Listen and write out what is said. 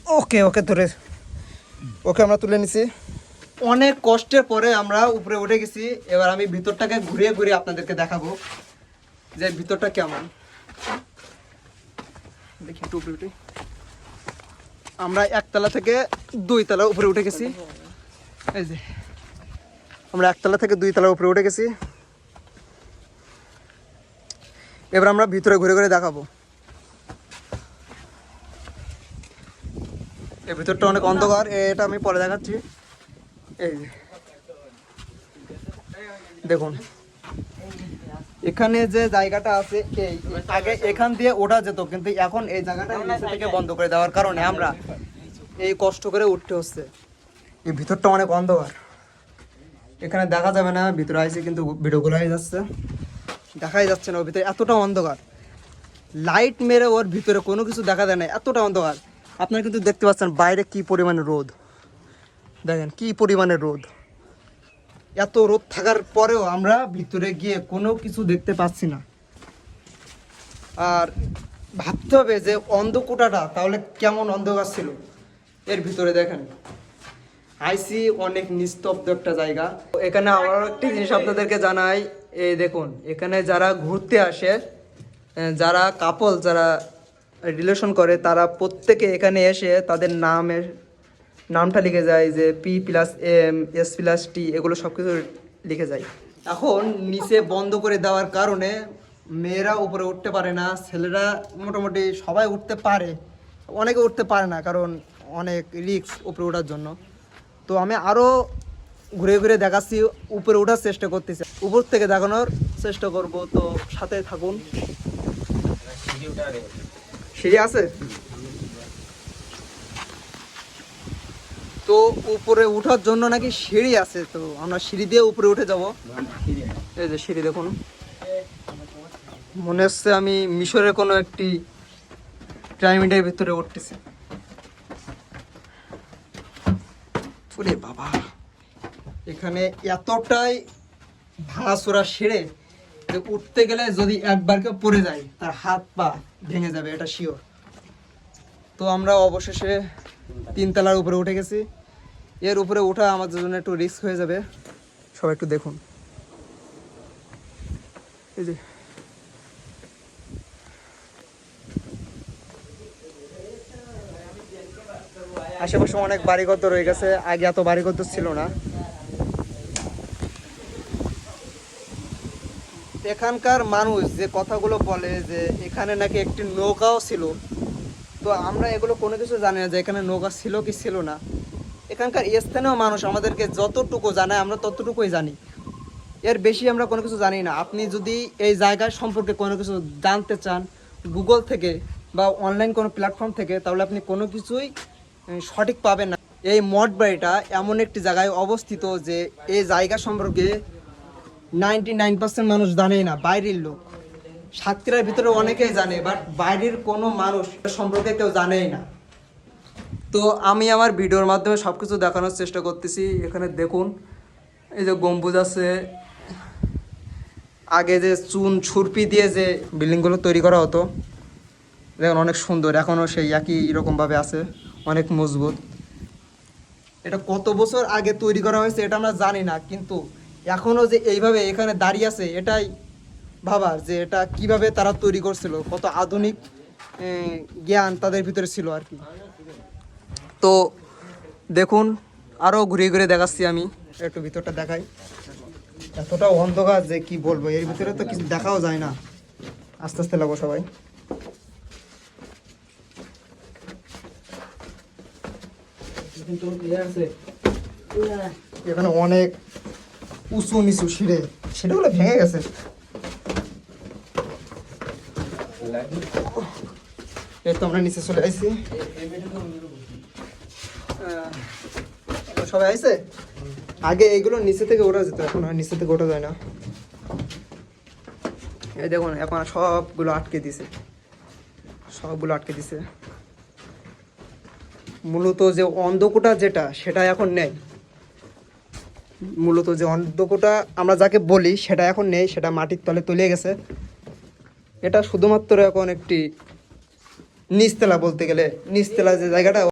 ওকে ওকে ধরে ওকে আমরা তুলে নিছি। অনেক কষ্টের পরে আমরা উপরে উঠে গেছি। এবার আমি ভিতরটাকে ঘুরিয়ে ঘুরিয়ে আপনাদেরকে দেখাবো যে ভিতরটা কেমন। দেখি একটু উপরে উঠি। আমরা একতলা থেকে 2 তলা উপরে উঠে গেছি। এই যে আমরা একতলা থেকে 2 তলা উপরে উঠে গেছি। এবার আমরা ভিতরে ঘুরে ঘুরে দেখাবো। এই ভিতরটা অনেক অন্ধকার, এটা আমি পরে দেখাচ্ছি। এই যে দেখুন এখানে যে জায়গাটা আছে, এই আগে এখান দিয়ে ওঠা যেত, কিন্তু এখন এই জায়গাটা নিচে থেকে বন্ধ করে দেওয়ার কারণে আমরা এই কষ্ট করে উঠতে হচ্ছে। এই ভিতরটা অনেক অন্ধকার, এখানে দেখা যাবে না। ভিতরে আইসি কিন্তু ভিডিওগুলো হয়ে যাচ্ছে, দেখাই যাচ্ছে না। ওর ভিতরে এতটা অন্ধকার, লাইট মেরে ওর ভিতরে কোনো কিছু দেখা যায় না, এতটা অন্ধকার। আপনারা কিন্তু দেখতে পাচ্ছেন বাইরে কি পরিমাণে রোদ, দেখেন কি পরিমাণে রোদ। এত রোদ থাকার পরেও আমরা ভিতরে গিয়ে কোনো কিছু দেখতে পাচ্ছি না। আর ভাবতে হবে যে অন্ধকূটাটা তাহলে কেমন অন্ধকার ছিল এর ভিতরে। দেখেন আইসি অনেক নিস্তব্ধ একটা জায়গা। এখানে আরও একটি জিনিস আপনাদেরকে জানাই, এই দেখুন এখানে যারা ঘুরতে আসে, যারা কাপল, যারা রিলেশন করে, তারা প্রত্যেকে এখানে এসে তাদের নামটা লিখে যায়, যে P+M S+T এগুলো সব কিছু লিখে যায়। এখন নিচে বন্ধ করে দেওয়ার কারণে মেয়েরা উপরে উঠতে পারে না, ছেলেরা মোটামুটি সবাই উঠতে পারে, অনেকে উঠতে পারে না, কারণ অনেক রিস্ক উপরে ওঠার জন্য। তো আমি আরও ঘুরে ঘুরে দেখাচ্ছি, উপরে ওঠার চেষ্টা করতেছি, উপর থেকে দেখানোর চেষ্টা করব। তো সাথে থাকুন। সিঁড়ি আছে, তো উপরে ওঠার জন্য নাকি সিঁড়ি আছে, তো আমরা সিঁড়ি দিয়ে উপরে উঠে যাব। এই যে সিঁড়ি দেখুন, মনে হচ্ছে আমি মিশরের কোনো একটি পিরামিডের ভিতরে উঠতেছি। ওরে বাবা, এখানে এতটাই ভাঙাচোরা সিঁড়ি যে উঠতে গেলে যদি একবার কেউ পড়ে যায় তার হাত পা ভেঙে যাবে, এটা শিওর। তো আমরা অবশেষে 3 তলার উপরে উঠে গেছি। এর উপরে ওঠা আমাদের জন্য একটু রিস্ক হয়ে যাবে, সবাই একটু দেখুন। এই যে আশেপাশে অনেক বাড়িঘর রয়ে গেছে, আগে এত বাড়িঘর ছিল না। এখানকার মানুষ যে কথাগুলো বলে যে এখানে নাকি একটি নৌকাও ছিল, তো আমরা এগুলো কোনো কিছু জানি না যে এখানে নৌকা ছিল কি ছিল না। এখানকার স্থানীয় মানুষ আমাদেরকে যতটুকু জানায় আমরা ততটুকুই জানি, এর বেশি আমরা কোনো কিছু জানি না। আপনি যদি এই জায়গার সম্পর্কে কোনো কিছু জানতে চান গুগল থেকে বা অনলাইন কোনো প্ল্যাটফর্ম থেকে, তাহলে আপনি কোনো কিছুই সঠিক পাবেন না। এই মঠ বাড়িটা এমন একটি জায়গায় অবস্থিত যে এই জায়গা সম্পর্কে 99% মানুষ জানেই না, বাইরের লোক। সাতক্ষীরার ভিতরে অনেকেই জানে, বাট বাইরের কোনো মানুষ সম্পর্কে কেউ জানেই না। তো আমি আমার ভিডিওর মাধ্যমে সব কিছু দেখানোর চেষ্টা করতেছি। এখানে দেখুন এই যে গম্বুজ আছে, আগে যে চুন ছুরপি দিয়ে যে বিল্ডিংগুলো তৈরি করা হতো, দেখুন অনেক সুন্দর, এখনও সেই একই রকমভাবে আছে, অনেক মজবুত। এটা কত বছর আগে তৈরি করা হয়েছে এটা আমরা জানি না, কিন্তু এখনও যে এইভাবে এখানে দাঁড়িয়ে আছে এটাই ভাবার যে এটা কিভাবে তারা তৈরি করছিল, কত আধুনিক জ্ঞান তাদের ভিতরে ছিল আর কি। তো দেখুন আরও ঘুরে ঘুরে দেখাচ্ছি, আমি একটু ভিতরটা দেখাই। এতটা অন্ধকার যে কি বলবো, এর ভিতরে তো কিছু দেখাও যায় না। আস্তে আস্তে লাগো সবাই। এখানে অনেক উঁচু নিচু সিঁড়ে, সেটাগুলো ভেঙে গেছে। এই তো আমরা নিচে চলে আসছি। সবাই আইছে, আগে এইগুলো নিচে থেকে ওঠা যেত, এখন আর নিচে থেকে ওঠা যায় না। এই দেখুন এখন সবগুলো আটকে দিছে, সবগুলো আটকে দিছে। মূলত যে অন্ধকূটা যেটা, সেটা এখন নেই। মূলত যে অন্ধকূটা আমরা যাকে বলি সেটা এখন নেই, সেটা মাটির তলে তলিয়ে গেছে। এটা শুধুমাত্র এখন একটি নিচতলা, বলতে গেলে নিচতলা যে জায়গাটা